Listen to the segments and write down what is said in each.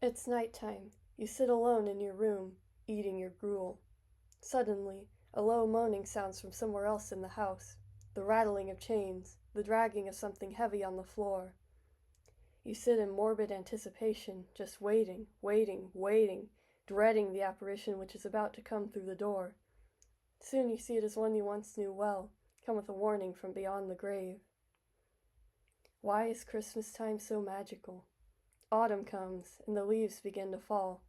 It's nighttime. You sit alone in your room, eating your gruel. Suddenly, a low moaning sounds from somewhere else in the house, the rattling of chains, the dragging of something heavy on the floor. You sit in morbid anticipation, just waiting, dreading the apparition which is about to come through the door. Soon you see it as one you once knew well, come with a warning from beyond the grave. Why is Christmas time so magical? Autumn comes, and the leaves begin to fall.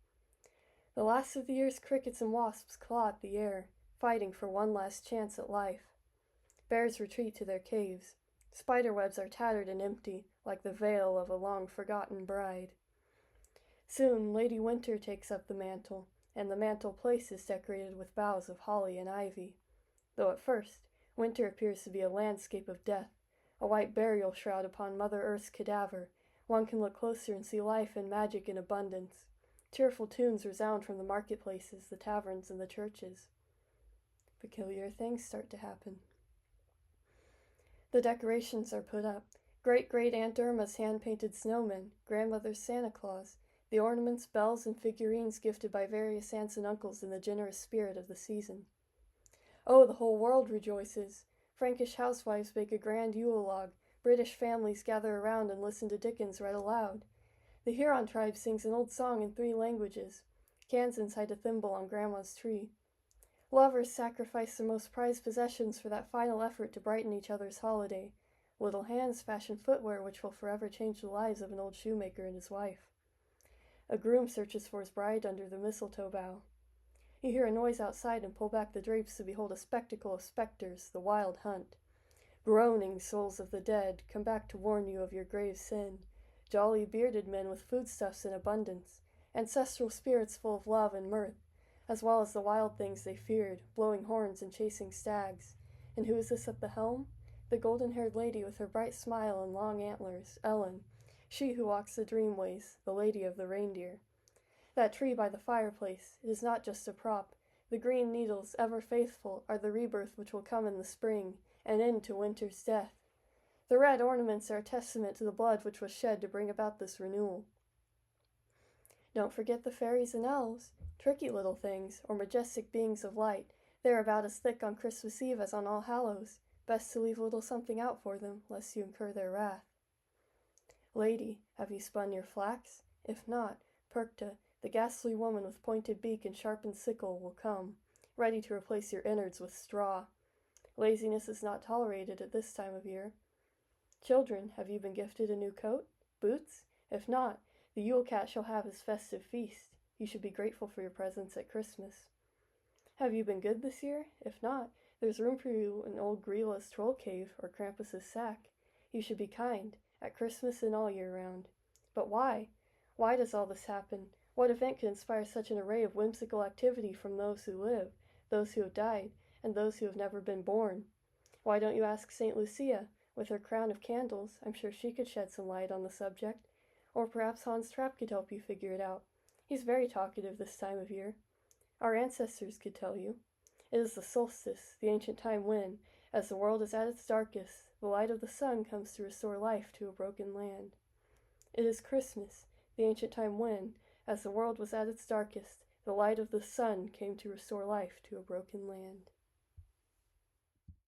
The last of the year's crickets and wasps claw at the air, fighting for one last chance at life. Bears retreat to their caves. Spiderwebs are tattered and empty, like the veil of a long-forgotten bride. Soon Lady Winter takes up the mantle, and the mantel-place is decorated with boughs of holly and ivy. Though at first, winter appears to be a landscape of death, a white burial shroud upon Mother Earth's cadaver. One can look closer and see life and magic in abundance. Cheerful tunes resound from the marketplaces, the taverns, and the churches. Peculiar things start to happen. The decorations are put up. Great-great-Aunt Irma's hand-painted snowman, grandmother's Santa Claus, the ornaments, bells, and figurines gifted by various aunts and uncles in the generous spirit of the season. Oh, the whole world rejoices. Frankish housewives bake a grand Yule Log. British families gather around and listen to Dickens read aloud. The Huron tribe sings an old song in 3 languages. Kansans hide a thimble on Grandma's tree. Lovers sacrifice their most prized possessions for that final effort to brighten each other's holiday. Little hands fashion footwear which will forever change the lives of an old shoemaker and his wife. A groom searches for his bride under the mistletoe bough. You hear a noise outside and pull back the drapes to behold a spectacle of specters, the wild hunt. Groaning souls of the dead come back to warn you of your grave sin. Jolly bearded men with foodstuffs in abundance, ancestral spirits full of love and mirth, as well as the wild things they feared, blowing horns and chasing stags. And who is this at the helm? The golden-haired lady with her bright smile and long antlers, Ellen, she who walks the dreamways, the lady of the reindeer. That tree by the fireplace, it is not just a prop. The green needles, ever faithful, are the rebirth which will come in the spring, and end to winter's death. The red ornaments are a testament to the blood which was shed to bring about this renewal. Don't forget the fairies and elves, tricky little things, or majestic beings of light. They are about as thick on Christmas Eve as on All Hallows. Best to leave a little something out for them, lest you incur their wrath. Lady, have you spun your flax? If not, Perkta, the ghastly woman with pointed beak and sharpened sickle, will come, ready to replace your innards with straw. Laziness is not tolerated at this time of year. Children, have you been gifted a new coat? Boots? If not, the Yule Cat shall have his festive feast. You should be grateful for your presents at Christmas. Have you been good this year? If not, there's room for you in old Grila's troll cave or Krampus's sack. You should be kind, at Christmas and all year round. But why? Why does all this happen? What event could inspire such an array of whimsical activity from those who live, those who have died, and those who have never been born? Why don't you ask St. Lucia? With her crown of candles, I'm sure she could shed some light on the subject. Or perhaps Hans Trapp could help you figure it out. He's very talkative this time of year. Our ancestors could tell you. It is the solstice, the ancient time when, as the world is at its darkest, the light of the sun comes to restore life to a broken land. It is Christmas, the ancient time when, as the world was at its darkest, the light of the sun came to restore life to a broken land.